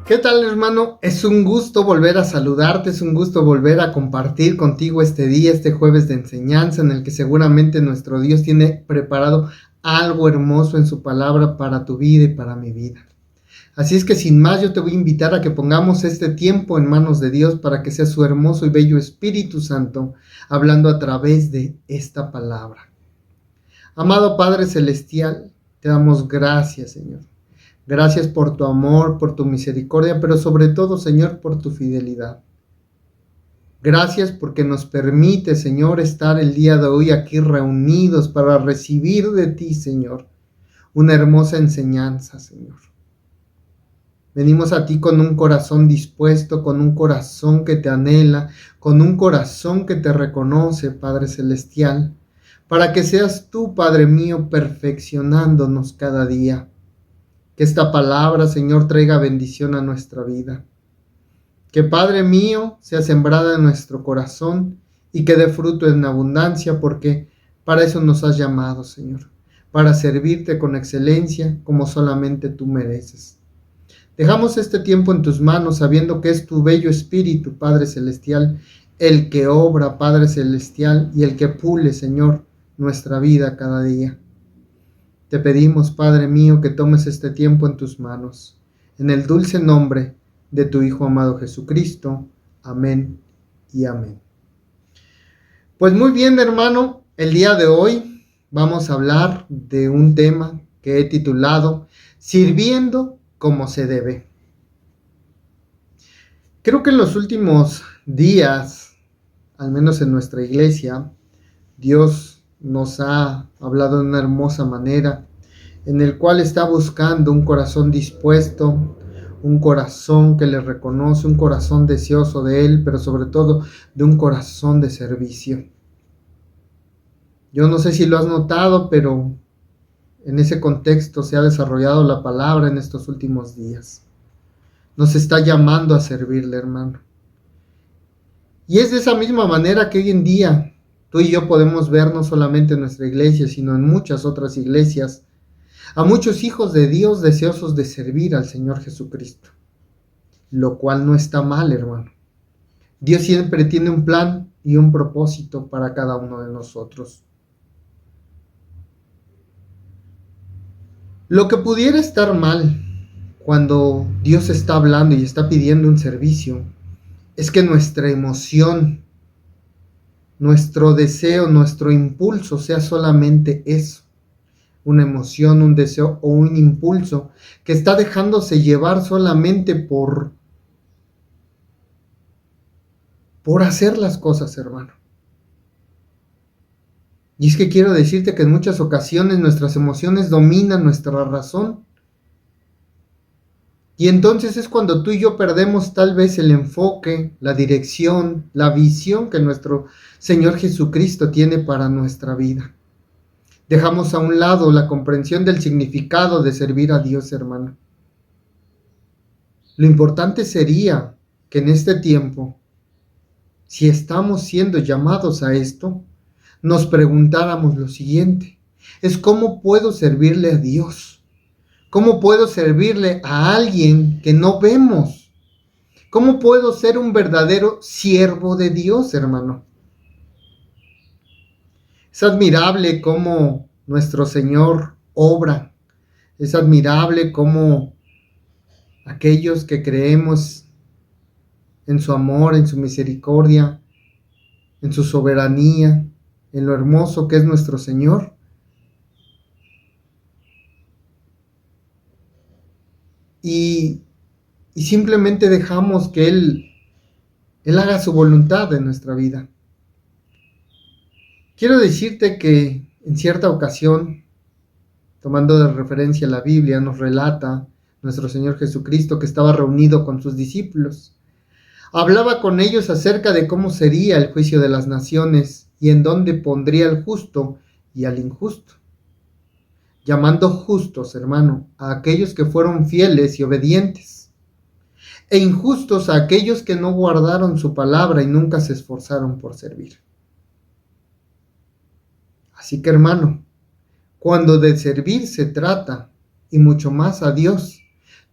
¿Qué tal, hermano? Es un gusto volver a saludarte, es un gusto volver a compartir contigo este día, este jueves de enseñanza en el que seguramente nuestro Dios tiene preparado algo hermoso en su palabra para tu vida y para mi vida. Así es que sin más yo te voy a invitar a que pongamos este tiempo en manos de Dios para que sea su hermoso y bello Espíritu Santo hablando a través de esta palabra. Amado Padre Celestial, te damos gracias, Señor. Gracias por tu amor, por tu misericordia, pero sobre todo, Señor, por tu fidelidad. Gracias porque nos permite, Señor, estar el día de hoy aquí reunidos para recibir de ti, Señor, una hermosa enseñanza, Señor. Venimos a ti con un corazón dispuesto, con un corazón que te anhela, con un corazón que te reconoce, Padre Celestial, para que seas tú, Padre mío, perfeccionándonos cada día. Que esta palabra, Señor, traiga bendición a nuestra vida. Que, Padre mío, sea sembrada en nuestro corazón y que dé fruto en abundancia, porque para eso nos has llamado, Señor, para servirte con excelencia como solamente tú mereces. Dejamos este tiempo en tus manos, sabiendo que es tu bello Espíritu, Padre Celestial, el que obra, Padre Celestial, y el que pule, Señor, nuestra vida cada día. Te pedimos, Padre mío, que tomes este tiempo en tus manos, en el dulce nombre de tu Hijo amado Jesucristo. Amén y amén. Pues muy bien, hermano, el día de hoy vamos a hablar de un tema que he titulado Sirviendo como se debe. Creo que en los últimos días, al menos en nuestra iglesia, Dios nos ha hablado de una hermosa manera, en el cual está buscando un corazón dispuesto, un corazón que le reconoce, un corazón deseoso de Él, pero sobre todo de un corazón de servicio. Yo no sé si lo has notado, pero en ese contexto se ha desarrollado la palabra en estos últimos días. Nos está llamando a servirle, hermano. Y es de esa misma manera que hoy en día tú y yo podemos ver no solamente en nuestra iglesia, sino en muchas otras iglesias, a muchos hijos de Dios deseosos de servir al Señor Jesucristo, lo cual no está mal, hermano. Dios siempre tiene un plan y un propósito para cada uno de nosotros. Lo que pudiera estar mal cuando Dios está hablando y está pidiendo un servicio es que nuestra emoción, nuestro deseo, nuestro impulso sea solamente eso. Una emoción, un deseo o un impulso que está dejándose llevar solamente por hacer las cosas, hermano. Y es que quiero decirte que en muchas ocasiones nuestras emociones dominan nuestra razón. Y entonces es cuando tú y yo perdemos tal vez el enfoque, la dirección, la visión que nuestro Señor Jesucristo tiene para nuestra vida. Dejamos a un lado la comprensión del significado de servir a Dios, hermano. Lo importante sería que en este tiempo, si estamos siendo llamados a esto, nos preguntáramos lo siguiente: es ¿cómo puedo servirle a Dios? ¿Cómo puedo servirle a alguien que no vemos? ¿Cómo puedo ser un verdadero siervo de Dios, hermano? Es admirable cómo nuestro Señor obra. Es admirable cómo aquellos que creemos en su amor, en su misericordia, en su soberanía, en lo hermoso que es nuestro Señor, y simplemente dejamos que Él haga su voluntad en nuestra vida. Quiero decirte que en cierta ocasión, tomando de referencia la Biblia, nos relata nuestro Señor Jesucristo que estaba reunido con sus discípulos. Hablaba con ellos acerca de cómo sería el juicio de las naciones y en dónde pondría al justo y al injusto. Llamando justos, hermano, a aquellos que fueron fieles y obedientes, e injustos a aquellos que no guardaron su palabra y nunca se esforzaron por servir. Así que, hermano, cuando de servir se trata, y mucho más a Dios,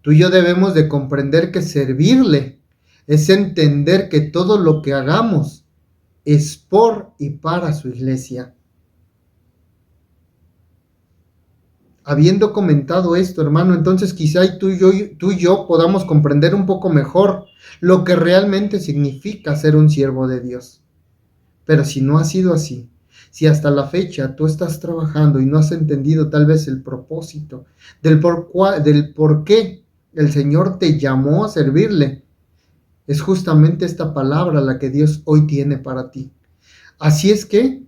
Tú y yo debemos de comprender que servirle es entender que todo lo que hagamos es por y para su iglesia. Habiendo comentado esto, hermano, entonces quizá tú y yo podamos comprender un poco mejor lo que realmente significa ser un siervo de Dios. Pero si no ha sido así, si hasta la fecha tú estás trabajando y no has entendido tal vez el propósito del por qué el Señor te llamó a servirle, es justamente esta palabra la que Dios hoy tiene para ti. Así es que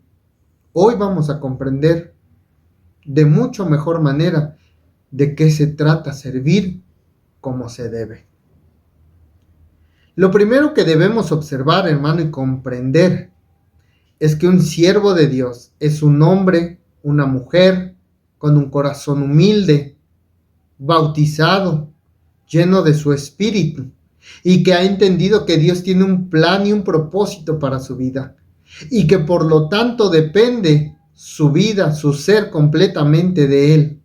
hoy vamos a comprender de mucho mejor manera de qué se trata servir como se debe. Lo primero que debemos observar, hermano, y comprender es que un siervo de Dios es un hombre, una mujer, con un corazón humilde, bautizado, lleno de su espíritu, y que ha entendido que Dios tiene un plan y un propósito para su vida, y que por lo tanto depende su vida, su ser completamente de Él.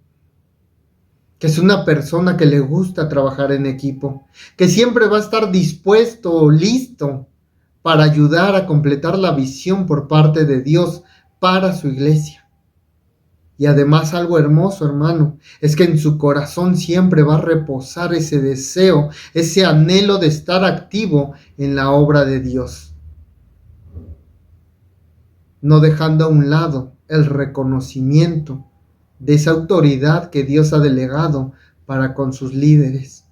Que es una persona que le gusta trabajar en equipo, que siempre va a estar dispuesto o listo para ayudar a completar la visión por parte de Dios para su iglesia. Y además algo hermoso, hermano, es que en su corazón siempre va a reposar ese deseo, ese anhelo de estar activo en la obra de Dios, no dejando a un lado el reconocimiento de esa autoridad que Dios ha delegado para con sus líderes.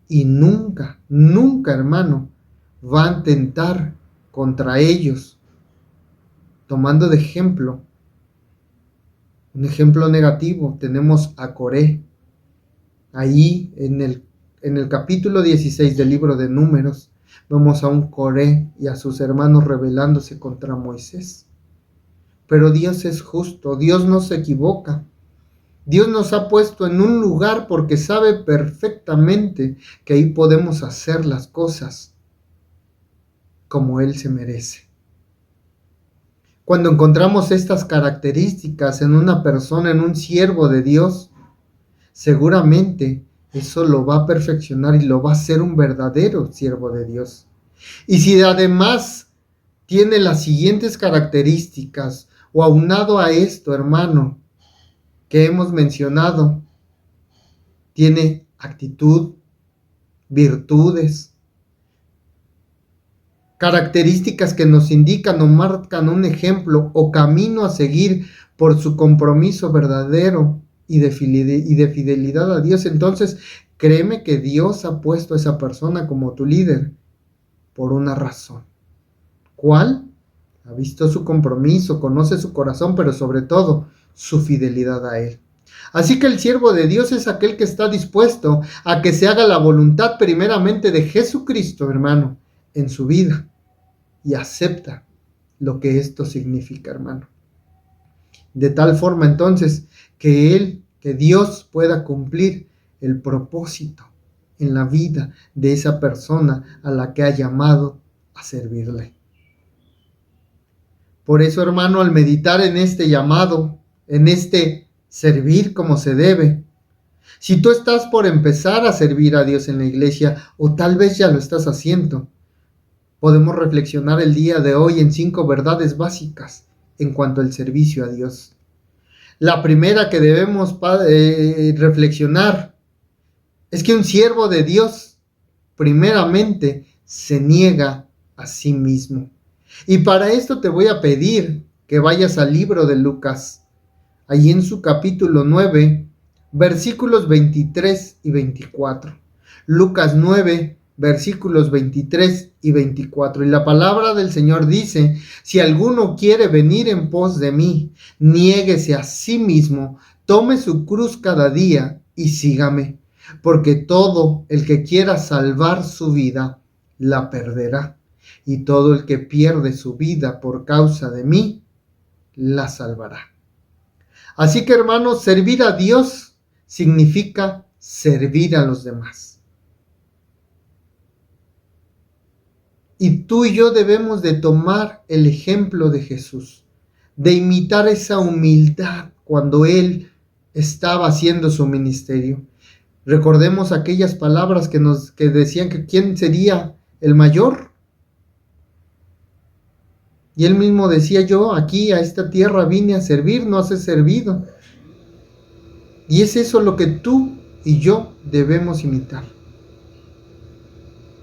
Y nunca, nunca, hermano, va a atentar contra ellos, tomando de ejemplo, un ejemplo negativo, tenemos a Coré. Ahí en el capítulo 16 del libro de Números, vemos a un Coré y a sus hermanos rebelándose contra Moisés. Pero Dios es justo, Dios no se equivoca. Dios nos ha puesto en un lugar porque sabe perfectamente que ahí podemos hacer las cosas como Él se merece. Cuando encontramos estas características en una persona, en un siervo de Dios, seguramente eso lo va a perfeccionar y lo va a hacer un verdadero siervo de Dios. Y si además tiene las siguientes características, o aunado a esto, hermano, que hemos mencionado, tiene actitud, virtudes, características que nos indican o marcan un ejemplo o camino a seguir por su compromiso verdadero y de fidelidad a Dios, entonces créeme que Dios ha puesto a esa persona como tu líder por una razón. ¿Cuál? Ha visto su compromiso, conoce su corazón, pero sobre todo su fidelidad a Él. Así que el siervo de Dios es aquel que está dispuesto a que se haga la voluntad primeramente de Jesucristo, hermano, en su vida, y acepta lo que esto significa, hermano. De tal forma entonces que Dios pueda cumplir el propósito en la vida de esa persona a la que ha llamado a servirle. Por eso, hermano, al meditar en este llamado, en este servir como se debe, si tú estás por empezar a servir a Dios en la iglesia, o tal vez ya lo estás haciendo, podemos reflexionar el día de hoy en 5 verdades básicas en cuanto al servicio a Dios. La primera que debemos reflexionar es que un siervo de Dios, primeramente, se niega a sí mismo. Y para esto te voy a pedir que vayas al libro de Lucas, allí en su capítulo 9, versículos 23 y 24. Lucas 9, versículos 23 y 24. Y la palabra del Señor dice: si alguno quiere venir en pos de mí, niéguese a sí mismo, tome su cruz cada día y sígame. Porque todo el que quiera salvar su vida, la perderá. Y todo el que pierde su vida por causa de mí, la salvará. Así que, hermanos, servir a Dios significa servir a los demás. Y tú y yo debemos de tomar el ejemplo de Jesús, de imitar esa humildad cuando Él estaba haciendo su ministerio. Recordemos aquellas palabras que decían que quién sería el mayor. Y él mismo decía, yo aquí a esta tierra vine a servir, no a ser servido. Y es eso lo que tú y yo debemos imitar.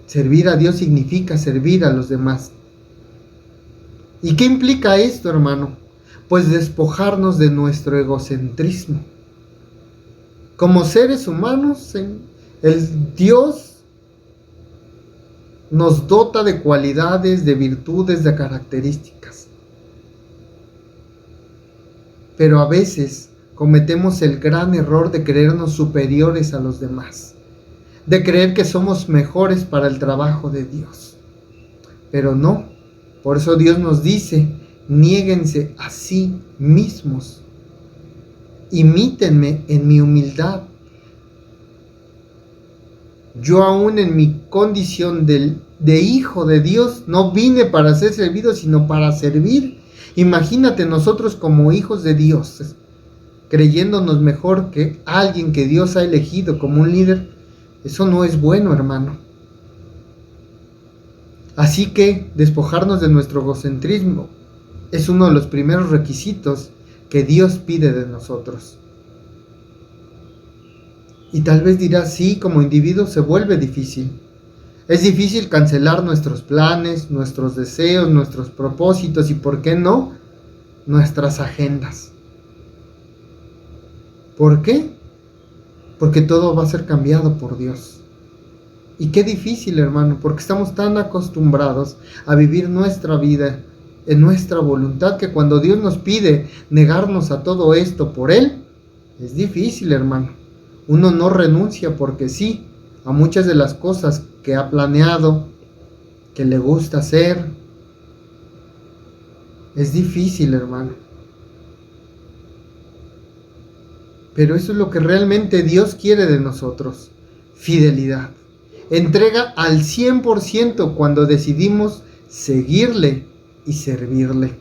Servir a Dios significa servir a los demás. ¿Y qué implica esto, hermano? Pues despojarnos de nuestro egocentrismo. Como seres humanos, el Dios nos dota de cualidades, de virtudes, de características. Pero a veces cometemos el gran error de creernos superiores a los demás, de creer que somos mejores para el trabajo de Dios. Pero no, por eso Dios nos dice, niéguense a sí mismos, imítenme en mi humildad. Yo aún en mi condición de hijo de Dios no vine para ser servido, sino para servir. Imagínate nosotros como hijos de Dios, creyéndonos mejor que alguien que Dios ha elegido como un líder. Eso no es bueno, hermano. Así que despojarnos de nuestro egocentrismo es uno de los primeros requisitos que Dios pide de nosotros. Y tal vez dirás, sí, como individuo se vuelve difícil. Es difícil cancelar nuestros planes, nuestros deseos, nuestros propósitos y, ¿por qué no?, nuestras agendas. ¿Por qué? Porque todo va a ser cambiado por Dios. Y qué difícil, hermano, porque estamos tan acostumbrados a vivir nuestra vida en nuestra voluntad que cuando Dios nos pide negarnos a todo esto por Él, es difícil, hermano. Uno no renuncia porque sí a muchas de las cosas que ha planeado, que le gusta hacer. Es difícil, hermano. Pero eso es lo que realmente Dios quiere de nosotros. Fidelidad. Entrega al 100% cuando decidimos seguirle y servirle.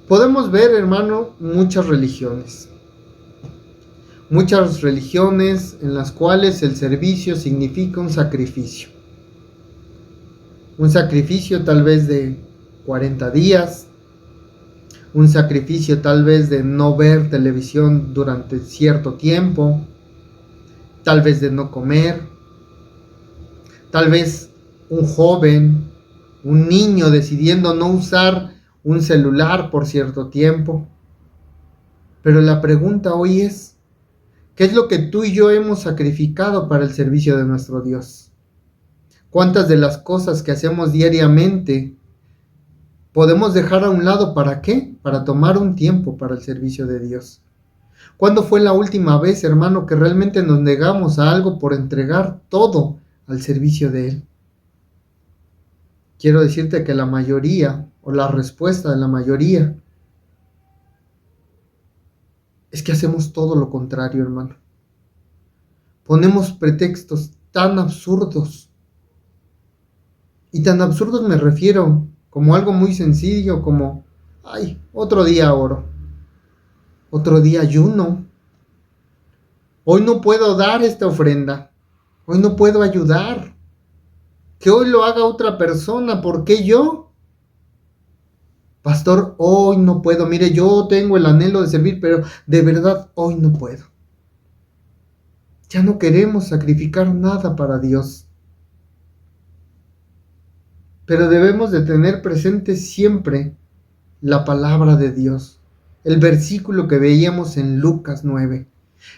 Podemos ver, hermano, muchas religiones. Muchas religiones en las cuales el servicio significa un sacrificio. Un sacrificio tal vez de 40 días. Un sacrificio tal vez de no ver televisión durante cierto tiempo. Tal vez de no comer. Tal vez un joven, un niño decidiendo no usar un celular por cierto tiempo. Pero la pregunta hoy es, ¿qué es lo que tú y yo hemos sacrificado para el servicio de nuestro Dios? ¿Cuántas de las cosas que hacemos diariamente podemos dejar a un lado? ¿Para qué? Para tomar un tiempo para el servicio de Dios. ¿Cuándo fue la última vez, hermano, que realmente nos negamos a algo por entregar todo al servicio de Él? Quiero decirte que la mayoría, o la respuesta de la mayoría, es que hacemos todo lo contrario, hermano. Ponemos pretextos tan absurdos. Y tan absurdos me refiero como algo muy sencillo, como, ay, otro día oro, otro día ayuno. Hoy no puedo dar esta ofrenda, hoy no puedo ayudar. Que hoy lo haga otra persona, ¿por qué yo? Pastor, hoy no puedo, mire, yo tengo el anhelo de servir, pero de verdad hoy no puedo. Ya no queremos sacrificar nada para Dios. Pero debemos de tener presente siempre la palabra de Dios. El versículo que veíamos en Lucas 9.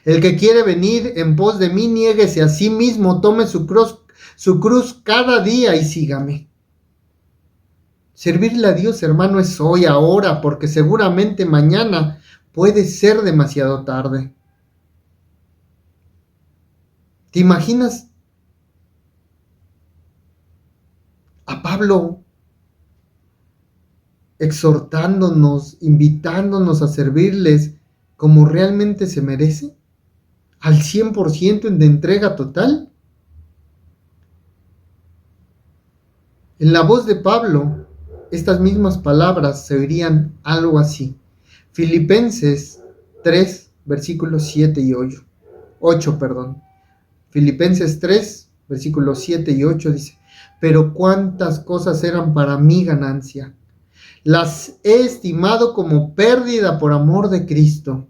El que quiere venir en pos de mí, niéguese a sí mismo, tome su cruz cada día y sígame. Servirle a Dios, hermano, es hoy, ahora, porque seguramente mañana puede ser demasiado tarde. ¿Te imaginas a Pablo exhortándonos, invitándonos a servirles como realmente se merece? ¿Al 100% de entrega total? En la voz de Pablo, estas mismas palabras se oirían algo así. Filipenses 3, versículos 7 y 8. 8, perdón. Filipenses 3, versículos 7 y 8 dice: pero cuántas cosas eran para mí ganancia, las he estimado como pérdida por amor de Cristo.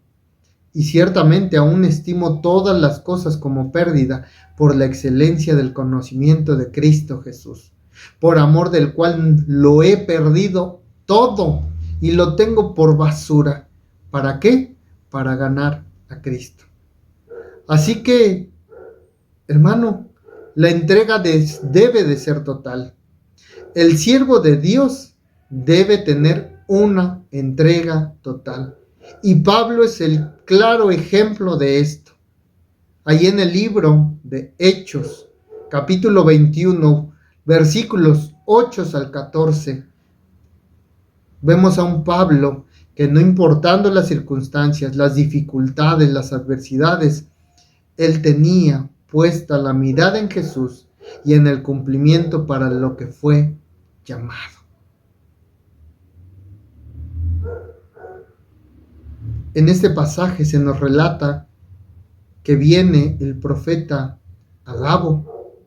Y ciertamente aún estimo todas las cosas como pérdida por la excelencia del conocimiento de Cristo Jesús, por amor del cual lo he perdido todo y lo tengo por basura. ¿Para qué? Para ganar a Cristo. Así que, hermano, la entrega debe de ser total. El siervo de Dios debe tener una entrega total. Y Pablo es el claro ejemplo de esto. Allí en el libro de Hechos, capítulo 21, versículos 8 al 14, vemos a un Pablo que, no importando las circunstancias, las dificultades, las adversidades, él tenía puesta la mirada en Jesús y en el cumplimiento para lo que fue llamado. En este pasaje se nos relata que viene el profeta Agabo,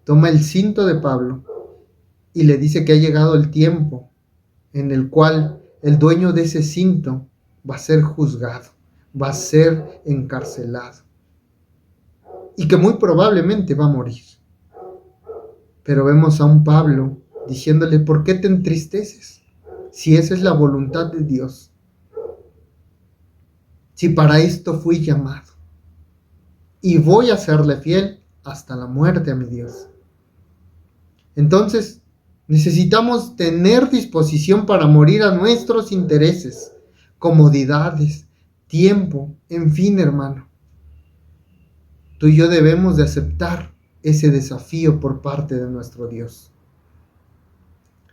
toma el cinto de Pablo y le dice que ha llegado el tiempo en el cual el dueño de ese cinto va a ser juzgado, va a ser encarcelado y que muy probablemente va a morir. Pero vemos a un Pablo diciéndole: ¿por qué te entristeces? Si esa es la voluntad de Dios, si para esto fui llamado, y voy a serle fiel hasta la muerte a mi Dios. Entonces, necesitamos tener disposición para morir a nuestros intereses, comodidades, tiempo, en fin, hermano. Tú y yo debemos de aceptar ese desafío por parte de nuestro Dios.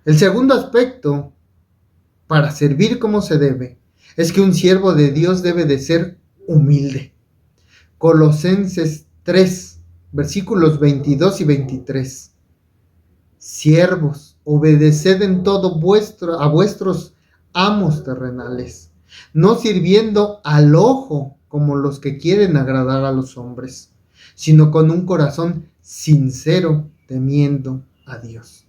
El segundo aspecto para servir como se debe es que un siervo de Dios debe de ser humilde. Colosenses 3, versículos 22 y 23. Siervos, obedeced en todo a vuestros amos terrenales, no sirviendo al ojo como los que quieren agradar a los hombres, sino con un corazón sincero, temiendo a Dios.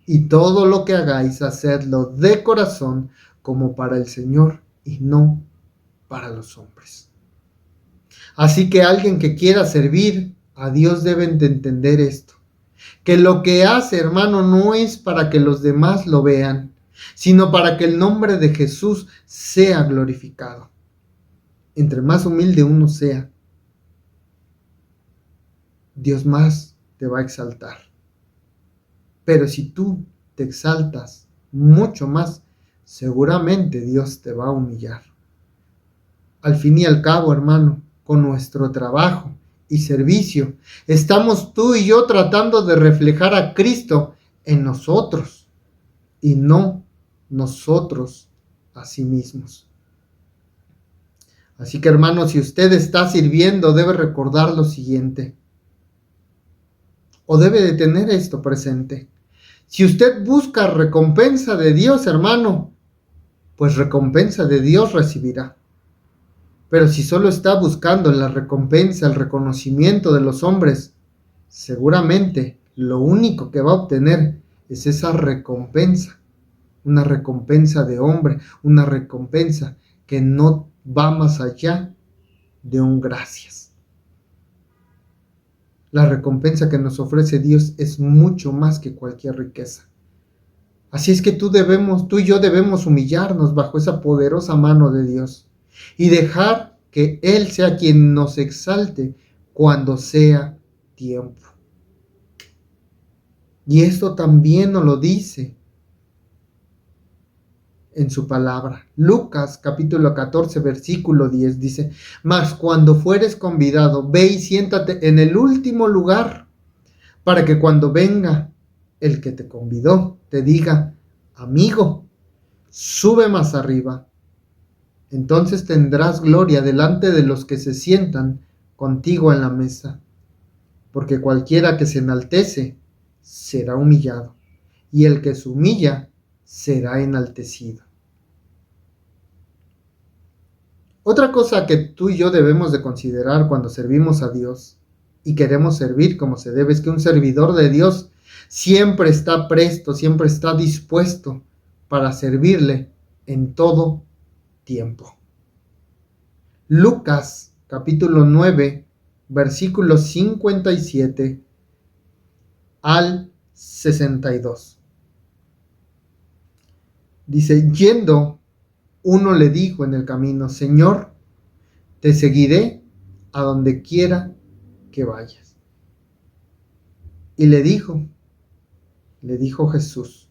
Y todo lo que hagáis, hacedlo de corazón, como para el Señor y no para los hombres. Así que alguien que quiera servir a Dios debe de entender esto: que lo que hace, hermano, no es para que los demás lo vean, sino para que el nombre de Jesús sea glorificado. Entre más humilde uno sea, Dios más te va a exaltar. Pero si tú te exaltas mucho más, seguramente Dios te va a humillar. Al fin y al cabo, hermano, con nuestro trabajo y servicio, estamos tú y yo tratando de reflejar a Cristo en nosotros y no nosotros a sí mismos. Así que, hermano, si usted está sirviendo, debe recordar lo siguiente, o debe de tener esto presente: si usted busca recompensa de Dios, hermano, pues recompensa de Dios recibirá. Pero si solo está buscando la recompensa, el reconocimiento de los hombres, seguramente lo único que va a obtener es esa recompensa, una recompensa de hombre, una recompensa que no va más allá de un gracias. La recompensa que nos ofrece Dios es mucho más que cualquier riqueza. Así es que tú y yo debemos humillarnos bajo esa poderosa mano de Dios y dejar que Él sea quien nos exalte cuando sea tiempo. Y esto también nos lo dice en su palabra. Lucas capítulo 14 versículo 10 dice: mas cuando fueres convidado, ve y siéntate en el último lugar, para que cuando venga el que te convidó te diga: amigo, sube más arriba. Entonces tendrás gloria delante de los que se sientan contigo en la mesa. Porque cualquiera que se enaltece será humillado, y el que se humilla será enaltecido. Otra cosa que tú y yo debemos de considerar cuando servimos a Dios y queremos servir como se debe es que un servidor de Dios siempre está presto, siempre está dispuesto para servirle en todo tiempo. Lucas capítulo 9, versículos 57 al 62. Dice, yendo, uno le dijo en el camino, Señor, te seguiré a donde quiera que vayas. Y le dijo Jesús,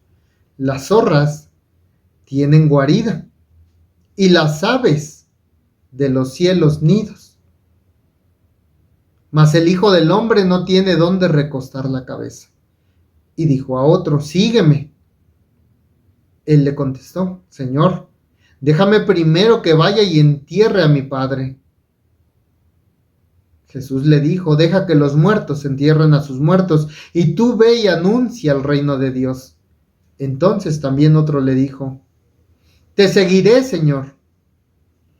las zorras tienen guarida y las aves de los cielos nidos, mas el Hijo del Hombre no tiene dónde recostar la cabeza. Y dijo a otro, sígueme. Él le contestó, Señor, déjame primero que vaya y entierre a mi padre. Jesús le dijo, deja que los muertos entierren a sus muertos, y tú ve y anuncia el reino de Dios. Entonces también otro le dijo, te seguiré, Señor,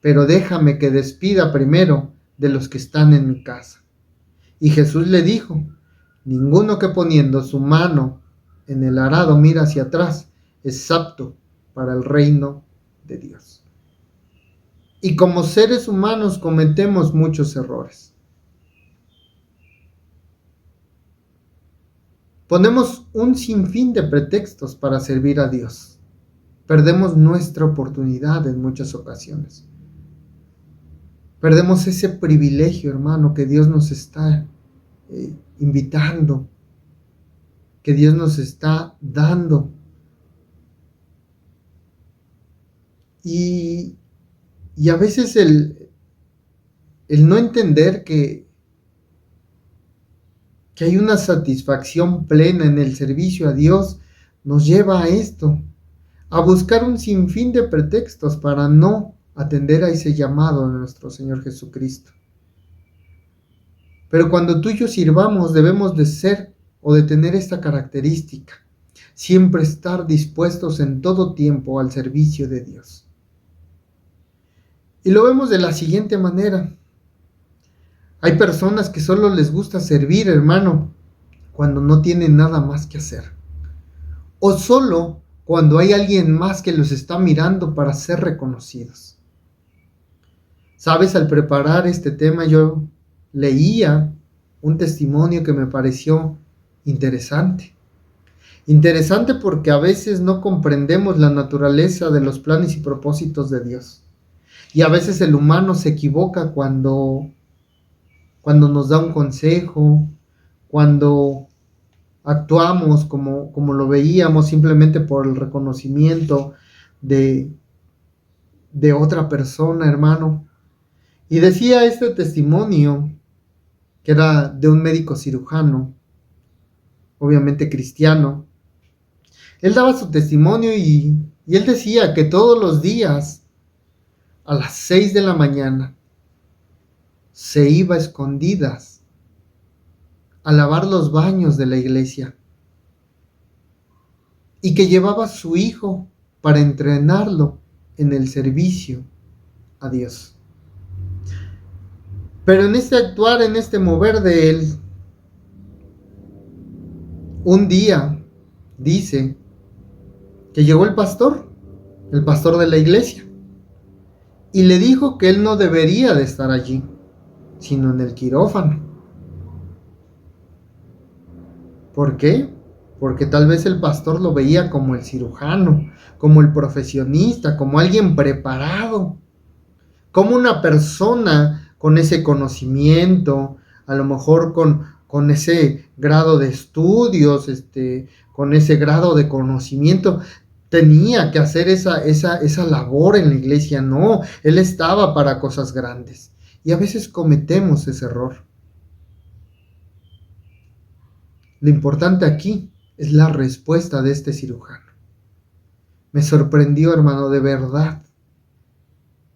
pero déjame que despida primero de los que están en mi casa. Y Jesús le dijo, ninguno que poniendo su mano en el arado mira hacia atrás es apto para el reino de Dios. Y como seres humanos cometemos muchos errores. Ponemos un sinfín de pretextos para servir a Dios. Perdemos nuestra oportunidad en muchas ocasiones. Perdemos ese privilegio, hermano, que Dios nos está invitando, que Dios nos está dando. Y a veces el no entender que hay una satisfacción plena en el servicio a Dios nos lleva a esto, a buscar un sinfín de pretextos para no atender a ese llamado de nuestro Señor Jesucristo. Pero cuando tú y yo sirvamos debemos de ser o de tener esta característica, siempre estar dispuestos en todo tiempo al servicio de Dios. Y lo vemos de la siguiente manera. Hay personas que solo les gusta servir, hermano, cuando no tienen nada más que hacer. O solo cuando hay alguien más que los está mirando para ser reconocidos. Sabes, al preparar este tema yo leía un testimonio que me pareció interesante. Interesante porque a veces no comprendemos la naturaleza de los planes y propósitos de Dios. Y a veces el humano se equivoca cuando nos da un consejo, cuando actuamos como lo veíamos simplemente por el reconocimiento de otra persona, hermano. Y decía este testimonio, que era de un médico cirujano, obviamente cristiano. Él daba su testimonio y él decía que todos los días, a las 6 de la mañana, se iba a escondidas a lavar los baños de la iglesia y que llevaba a su hijo para entrenarlo en el servicio a Dios. Pero en este actuar, en este mover de él, un día dice que llegó el pastor de la iglesia, y le dijo que él no debería de estar allí, sino en el quirófano. ¿Por qué? Porque tal vez el pastor lo veía como el cirujano, como el profesionista, como alguien preparado, como una persona con ese conocimiento, a lo mejor con ese grado de estudios, con ese grado de conocimiento, tenía que hacer esa labor en la iglesia. No, él estaba para cosas grandes. Y a veces cometemos ese error. Lo importante aquí es la respuesta de este cirujano. Me sorprendió, hermano, de verdad.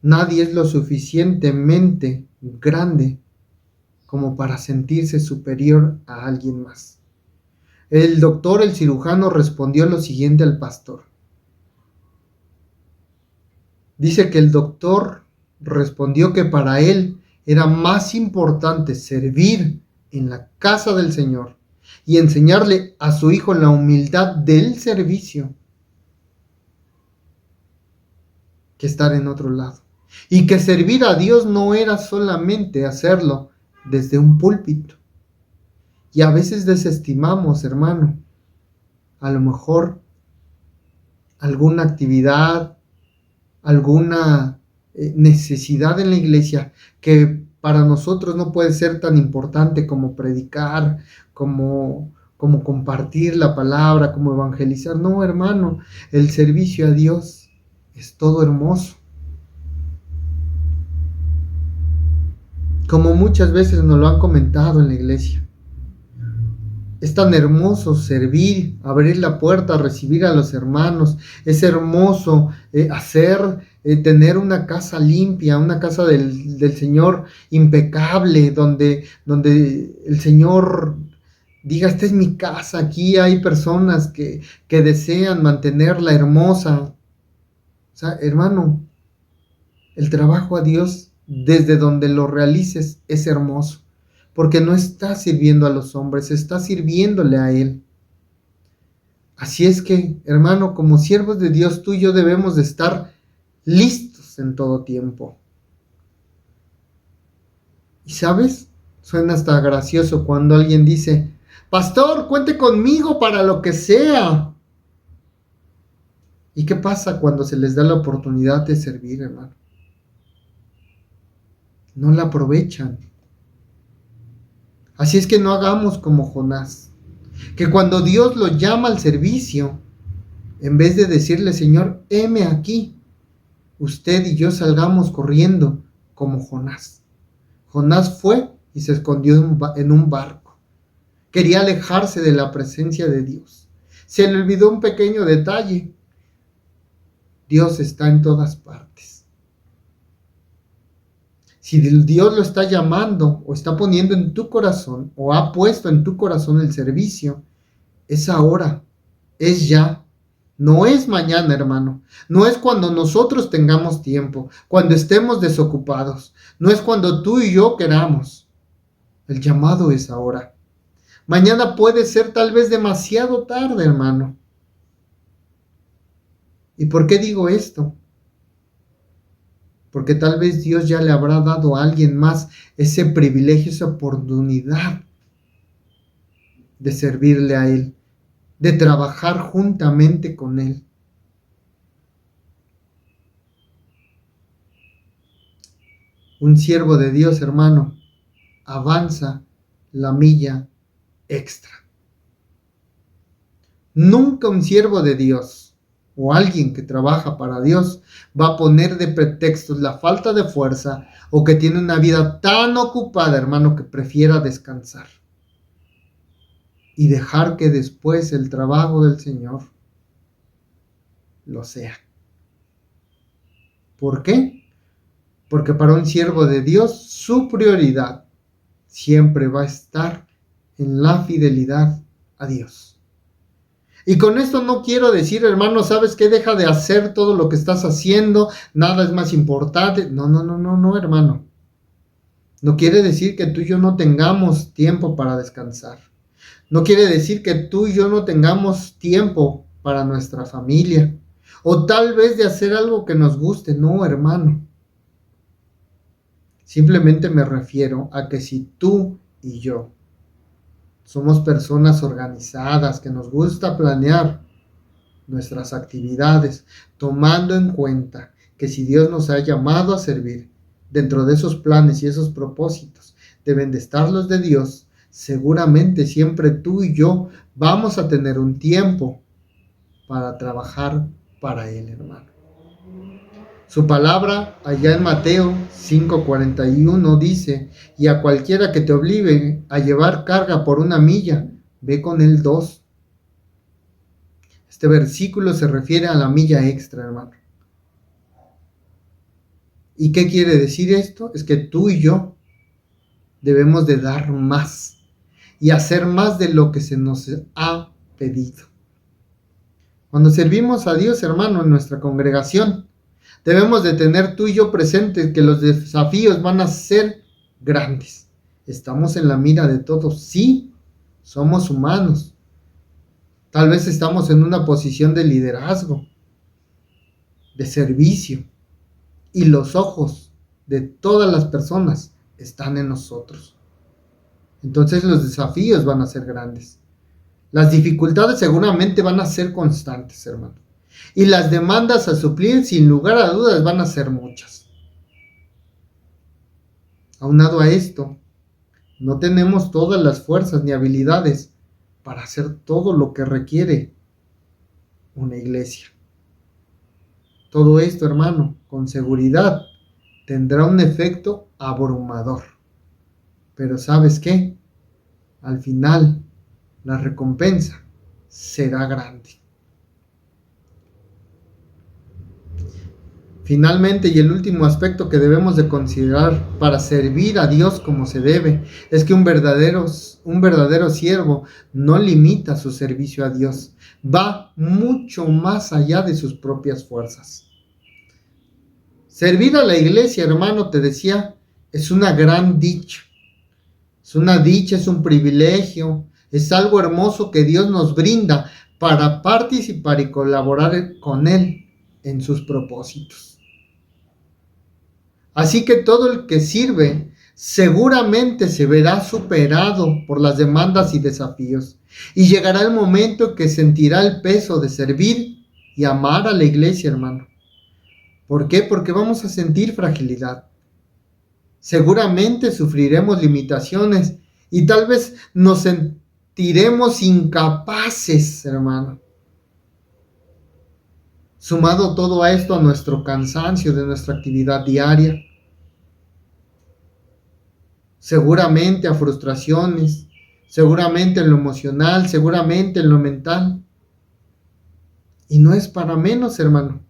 Nadie es lo suficientemente grande como para sentirse superior a alguien más. El doctor, el cirujano, respondió lo siguiente al pastor. Dice que el doctor respondió que para él era más importante servir en la casa del Señor y enseñarle a su hijo la humildad del servicio que estar en otro lado. Y que servir a Dios no era solamente hacerlo desde un púlpito. Y a veces desestimamos, hermano, a lo mejor alguna actividad, alguna necesidad en la iglesia que para nosotros no puede ser tan importante como predicar, como compartir la palabra, como evangelizar. No, hermano, el servicio a Dios es todo hermoso. Como muchas veces nos lo han comentado en la iglesia. Es tan hermoso servir, abrir la puerta, recibir a los hermanos. Es hermoso tener una casa limpia, una casa del Señor impecable, donde el Señor diga, esta es mi casa, aquí hay personas que desean mantenerla hermosa. O sea, hermano, el trabajo a Dios, desde donde lo realices, es hermoso. Porque no está sirviendo a los hombres, está sirviéndole a Él. Así es que, hermano, como siervos de Dios, tú y yo debemos de estar listos en todo tiempo. Y ¿sabes? Suena hasta gracioso cuando alguien dice, pastor, cuente conmigo para lo que sea. ¿Y qué pasa cuando se les da la oportunidad de servir, hermano? No la aprovechan. Así es que no hagamos como Jonás, que cuando Dios lo llama al servicio, en vez de decirle, Señor, heme aquí, usted y yo salgamos corriendo como Jonás. Jonás fue y se escondió en un barco. Quería alejarse de la presencia de Dios. Se le olvidó un pequeño detalle. Dios está en todas partes. Si Dios lo está llamando o está poniendo en tu corazón o ha puesto en tu corazón el servicio, es ahora, es ya. No es mañana, hermano. No es cuando nosotros tengamos tiempo, cuando estemos desocupados. No es cuando tú y yo queramos. El llamado es ahora. Mañana puede ser tal vez demasiado tarde, hermano. ¿Y por qué digo esto? Porque tal vez Dios ya le habrá dado a alguien más ese privilegio, esa oportunidad de servirle a Él, de trabajar juntamente con Él. Un siervo de Dios, hermano, avanza la milla extra. Nunca un siervo de Dios o alguien que trabaja para Dios va a poner de pretextos la falta de fuerza o que tiene una vida tan ocupada, hermano, que prefiera descansar y dejar que después el trabajo del Señor lo sea. ¿Por qué? Porque para un siervo de Dios su prioridad siempre va a estar en la fidelidad a Dios. Y con esto no quiero decir, hermano, ¿sabes qué? Deja de hacer todo lo que estás haciendo, nada es más importante. No, hermano. No quiere decir que tú y yo no tengamos tiempo para descansar. No quiere decir que tú y yo no tengamos tiempo para nuestra familia. O tal vez de hacer algo que nos guste. No, hermano. Simplemente me refiero a que si tú y yo somos personas organizadas, que nos gusta planear nuestras actividades, tomando en cuenta que si Dios nos ha llamado a servir, dentro de esos planes y esos propósitos deben de estar los de Dios, seguramente siempre tú y yo vamos a tener un tiempo para trabajar para Él, hermano. Su palabra, allá en Mateo 5:41, dice, y a cualquiera que te obligue a llevar carga por 1 milla, ve con él 2. Este versículo se refiere a la milla extra, hermano. ¿Y qué quiere decir esto? Es que tú y yo debemos de dar más y hacer más de lo que se nos ha pedido. Cuando servimos a Dios, hermano, en nuestra congregación, Debemos de tener tú y yo presentes que los desafíos van a ser grandes. ¿Estamos en la mira de todos? Sí, somos humanos. Tal vez estamos en una posición de liderazgo, de servicio, y los ojos de todas las personas están en nosotros. Entonces los desafíos van a ser grandes. Las dificultades seguramente van a ser constantes, hermano. Y las demandas a suplir, sin lugar a dudas, van a ser muchas. Aunado a esto, no tenemos todas las fuerzas ni habilidades para hacer todo lo que requiere una iglesia. Todo esto, hermano, con seguridad, tendrá un efecto abrumador. Pero ¿sabes qué? Al final, la recompensa será grande. Finalmente, y el último aspecto que debemos de considerar para servir a Dios como se debe, es que un verdadero siervo no limita su servicio a Dios, va mucho más allá de sus propias fuerzas. Servir a la iglesia, hermano, te decía, es una gran dicha. Es una dicha, es un privilegio, es algo hermoso que Dios nos brinda para participar y colaborar con Él en sus propósitos. Así que todo el que sirve seguramente se verá superado por las demandas y desafíos, y llegará el momento que sentirá el peso de servir y amar a la iglesia, hermano. ¿Por qué? Porque vamos a sentir fragilidad. Seguramente sufriremos limitaciones y tal vez nos sentiremos incapaces, hermano. Sumado todo a esto a nuestro cansancio de nuestra actividad diaria, seguramente a frustraciones, seguramente en lo emocional, seguramente en lo mental. Y no es para menos, hermano,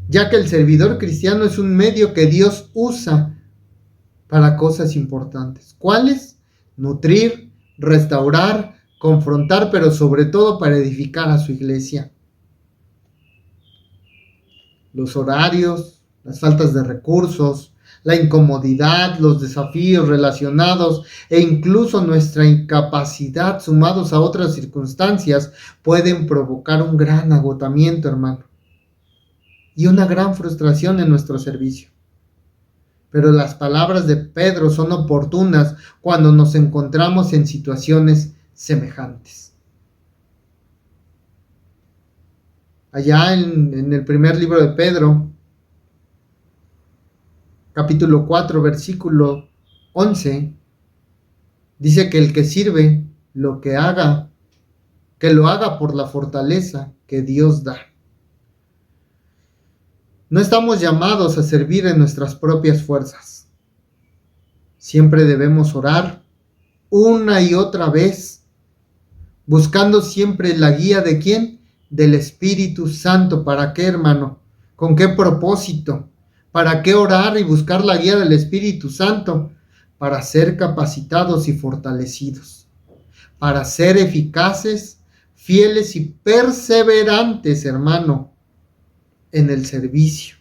ya que el servidor cristiano es un medio que Dios usa para cosas importantes. ¿Cuáles? Nutrir, restaurar, confrontar, pero sobre todo para edificar a su iglesia. Los horarios, las faltas de recursos, la incomodidad, los desafíos relacionados e incluso nuestra incapacidad sumados a otras circunstancias pueden provocar un gran agotamiento, hermano, y una gran frustración en nuestro servicio. Pero las palabras de Pedro son oportunas cuando nos encontramos en situaciones semejantes. Allá en el primer libro de Pedro, capítulo 4, versículo 11, dice que el que sirve, que lo haga por la fortaleza que Dios da. No estamos llamados a servir en nuestras propias fuerzas. Siempre debemos orar una y otra vez, buscando siempre la guía de ¿quién? Del Espíritu Santo. ¿Para qué, hermano? ¿Con qué propósito? ¿Para qué orar y buscar la guía del Espíritu Santo? Para ser capacitados y fortalecidos, para ser eficaces, fieles y perseverantes, hermano, en el servicio.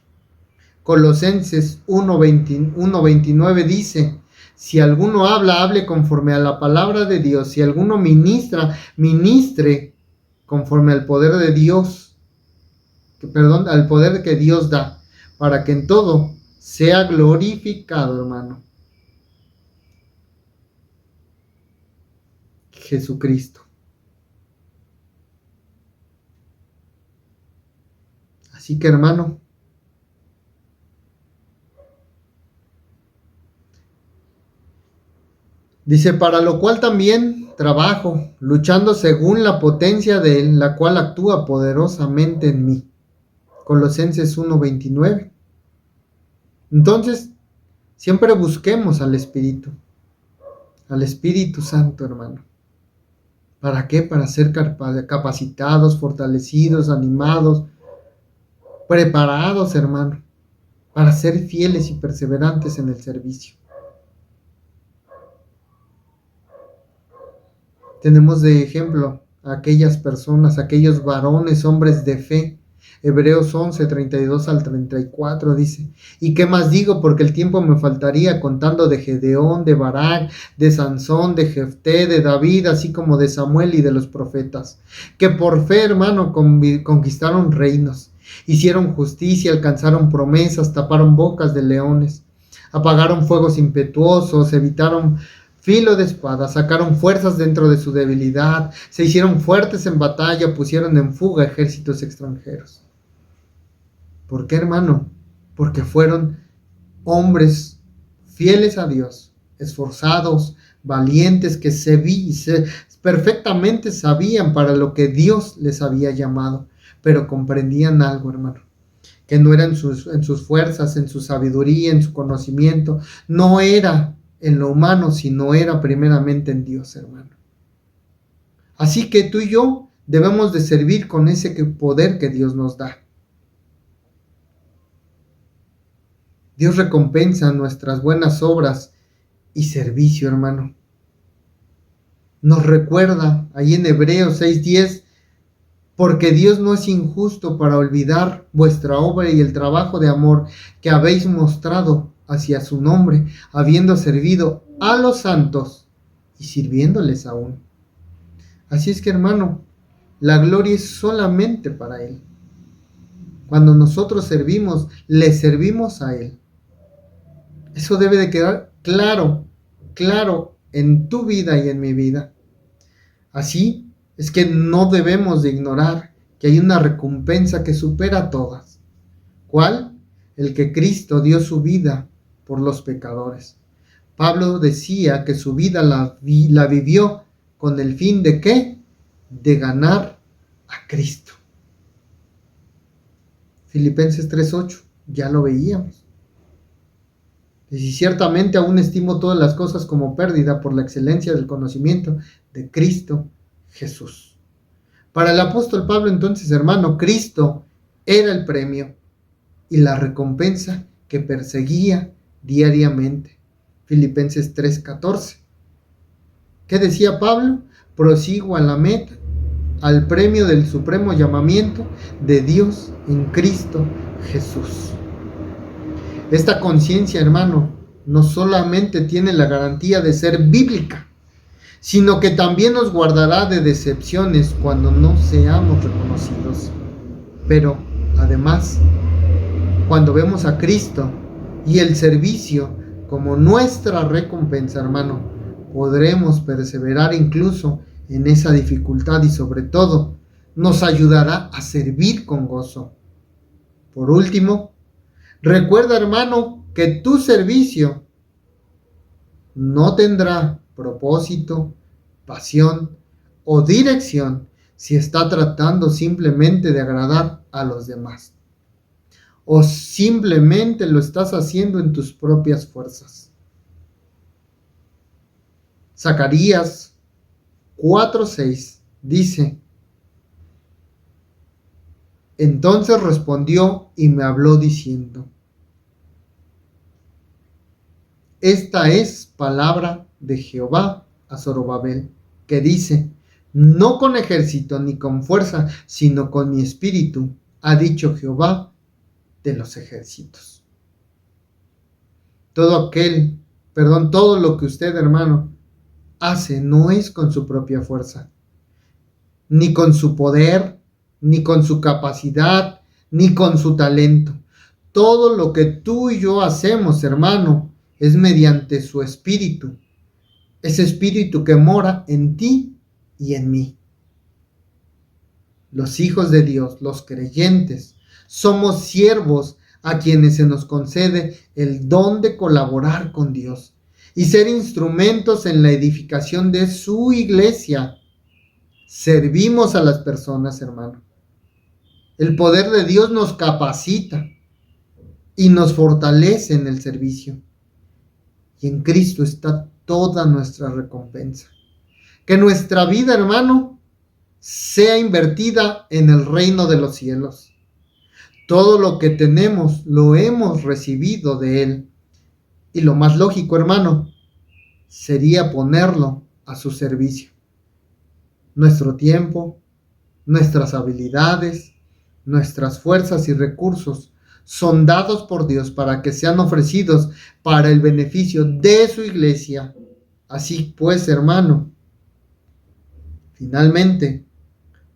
Colosenses 1:29 dice: si alguno habla, hable conforme a la palabra de Dios. Si alguno ministra, ministre conforme al poder de Dios, al poder que Dios da, para que en todo sea glorificado, hermano, Jesucristo. Así que, hermano, dice, para lo cual también trabajo, luchando según la potencia de Él, la cual actúa poderosamente en mí. Colosenses 1:29. Entonces, siempre busquemos al Espíritu Santo, hermano. ¿Para qué? Para ser capacitados, fortalecidos, animados, preparados, hermano, para ser fieles y perseverantes en el servicio. Tenemos de ejemplo a aquellas personas, aquellos varones, hombres de fe, Hebreos 11, 32 al 34 dice: ¿Y qué más digo? Porque el tiempo me faltaría contando de Gedeón, de Barak, de Sansón, de Jefté, de David, así como de Samuel y de los profetas, que por fe, hermano, conquistaron reinos, hicieron justicia, alcanzaron promesas, taparon bocas de leones, apagaron fuegos impetuosos, evitaron filo de espada, sacaron fuerzas dentro de su debilidad, se hicieron fuertes en batalla, pusieron en fuga ejércitos extranjeros. ¿Por qué, hermano? Porque fueron hombres fieles a Dios, esforzados, valientes, que perfectamente sabían para lo que Dios les había llamado, pero comprendían algo, hermano, que no era en sus fuerzas, en su sabiduría, en su conocimiento, no era en lo humano, sino era primeramente en Dios, hermano. Así que tú y yo debemos de servir con ese poder que Dios nos da. Dios recompensa nuestras buenas obras y servicio, hermano. Nos recuerda ahí en Hebreos 6:10, porque Dios no es injusto para olvidar vuestra obra y el trabajo de amor que habéis mostrado hacia su nombre, habiendo servido a los santos y sirviéndoles aún. Así es que, hermano, la gloria es solamente para Él. Cuando nosotros servimos, le servimos a Él. Eso debe de quedar claro en tu vida y en mi vida. Así es que no debemos de ignorar que hay una recompensa que supera a todas. ¿Cuál? El que Cristo dio su vida por los pecadores. Pablo decía que su vida la vivió con el fin de ¿qué? De ganar a Cristo. Filipenses 3:8, ya lo veíamos. Y ciertamente aún estimo todas las cosas como pérdida por la excelencia del conocimiento de Cristo Jesús. Para el apóstol Pablo, entonces, hermano, Cristo era el premio y la recompensa que perseguía diariamente. Filipenses 3:14. ¿Qué decía Pablo? Prosigo a la meta, al premio del supremo llamamiento de Dios en Cristo Jesús. Esta conciencia, hermano, no solamente tiene la garantía de ser bíblica, sino que también nos guardará de decepciones cuando no seamos reconocidos. Pero, además, cuando vemos a Cristo y el servicio como nuestra recompensa, hermano, podremos perseverar incluso en esa dificultad y sobre todo nos ayudará a servir con gozo. Por último, recuerda, hermano, que tu servicio no tendrá propósito, pasión o dirección si está tratando simplemente de agradar a los demás o simplemente lo estás haciendo en tus propias fuerzas. Zacarías 4:6 dice: entonces respondió y me habló diciendo: esta es palabra de Jehová a Zorobabel, que dice: no con ejército ni con fuerza, sino con mi espíritu, ha dicho Jehová de los ejércitos. Todo lo que usted, hermano, hace no es con su propia fuerza, ni con su poder, ni con su capacidad, ni con su talento. Todo lo que tú y yo hacemos, hermano, es mediante su espíritu, ese espíritu que mora en ti y en mí. Los hijos de Dios, los creyentes, somos siervos a quienes se nos concede el don de colaborar con Dios y ser instrumentos en la edificación de su iglesia. Servimos a las personas, hermano. El poder de Dios nos capacita y nos fortalece en el servicio. Y en Cristo está toda nuestra recompensa. Que nuestra vida, hermano, sea invertida en el reino de los cielos. Todo lo que tenemos lo hemos recibido de Él. Y lo más lógico, hermano, sería ponerlo a su servicio. Nuestro tiempo, nuestras habilidades, nuestras fuerzas y recursos son dados por Dios para que sean ofrecidos para el beneficio de su iglesia. Así pues, hermano, finalmente,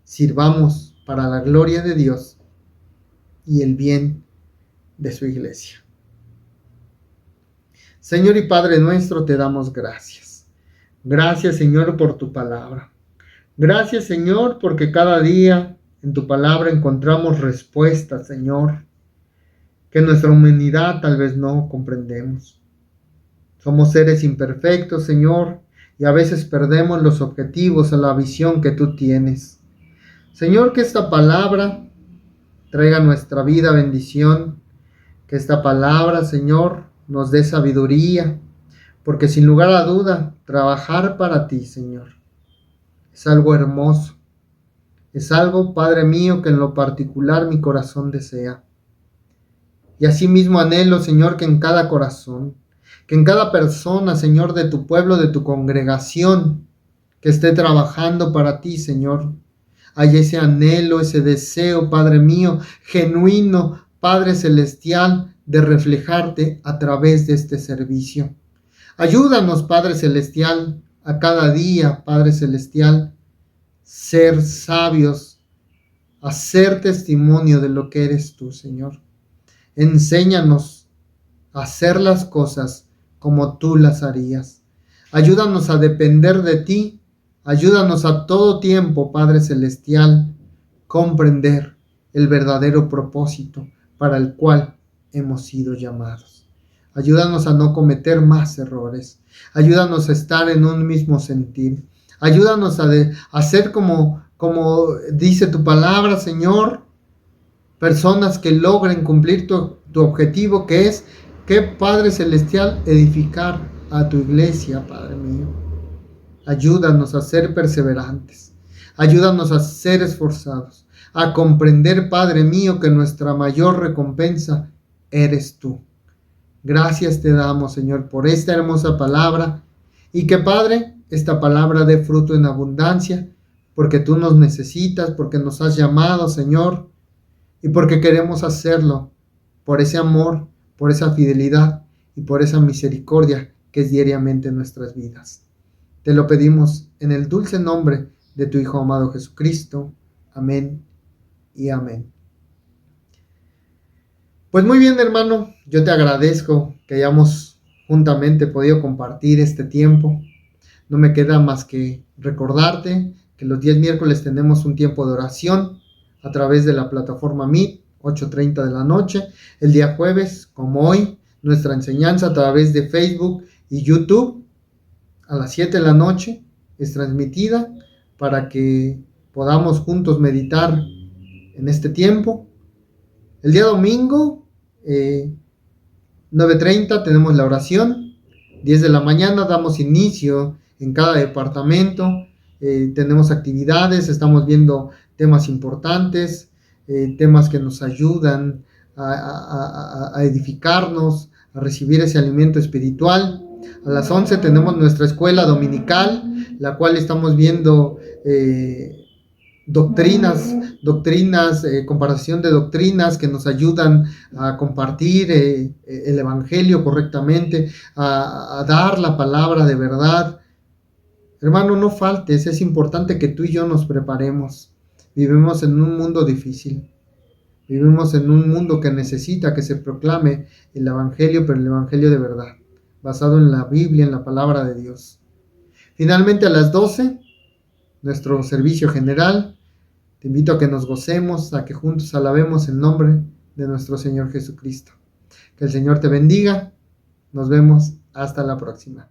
sirvamos para la gloria de Dios y el bien de su iglesia. Señor y Padre nuestro, te damos gracias. Gracias, Señor, por tu palabra. Gracias, Señor, porque cada día en tu palabra encontramos respuestas, Señor, que nuestra humanidad tal vez no comprendemos. Somos seres imperfectos, Señor, y a veces perdemos los objetivos o la visión que tú tienes. Señor, que esta palabra traiga a nuestra vida bendición, que esta palabra, Señor, nos dé sabiduría, porque sin lugar a duda, trabajar para ti, Señor, es algo hermoso. Es algo, Padre mío, que en lo particular mi corazón desea. Y asimismo anhelo, Señor, que en cada corazón, que en cada persona, Señor, de tu pueblo, de tu congregación, que esté trabajando para ti, Señor, hay ese anhelo, ese deseo, Padre mío, genuino, Padre celestial, de reflejarte a través de este servicio. Ayúdanos, Padre celestial, a cada día, Padre celestial, ser sabios, hacer testimonio de lo que eres tú, Señor. Enséñanos a hacer las cosas como tú las harías. Ayúdanos a depender de ti. Ayúdanos a todo tiempo, Padre celestial, comprender el verdadero propósito para el cual hemos sido llamados. Ayúdanos a no cometer más errores. Ayúdanos a estar en un mismo sentir. Ayúdanos a ser como dice tu palabra, Señor, personas que logren cumplir tu objetivo, que es, que Padre celestial, edificar a tu iglesia, Padre mío. Ayúdanos a ser perseverantes. Ayúdanos a ser esforzados, a comprender, Padre mío, que nuestra mayor recompensa eres tú. Gracias te damos, Señor, por esta hermosa palabra, y que, Padre, esta palabra dé fruto en abundancia, porque tú nos necesitas, porque nos has llamado, Señor, y porque queremos hacerlo por ese amor, por esa fidelidad y por esa misericordia que es diariamente en nuestras vidas. Te lo pedimos en el dulce nombre de tu Hijo amado Jesucristo. Amén y amén. Pues muy bien, hermano, yo te agradezco que hayamos juntamente podido compartir este tiempo. No me queda más que recordarte que los días miércoles tenemos un tiempo de oración a través de la plataforma Meet, 8:30 de la noche. El día jueves, como hoy, nuestra enseñanza a través de Facebook y YouTube a las 7 de la noche es transmitida para que podamos juntos meditar en este tiempo. El día domingo, 9:30, tenemos la oración. 10 de la mañana damos inicio en cada departamento. Tenemos actividades, estamos viendo temas importantes, temas que nos ayudan a edificarnos, a recibir ese alimento espiritual. A las 11 tenemos nuestra escuela dominical, la cual estamos viendo doctrinas, comparación de doctrinas que nos ayudan a compartir el evangelio correctamente, a dar la palabra de verdad. Hermano, no faltes, es importante que tú y yo nos preparemos. Vivimos en un mundo difícil, vivimos en un mundo que necesita que se proclame el evangelio, pero el evangelio de verdad, basado en la Biblia, en la palabra de Dios. Finalmente, a las 12, nuestro servicio general. Te invito a que nos gocemos, a que juntos alabemos el nombre de nuestro Señor Jesucristo. Que el Señor te bendiga. Nos vemos hasta la próxima.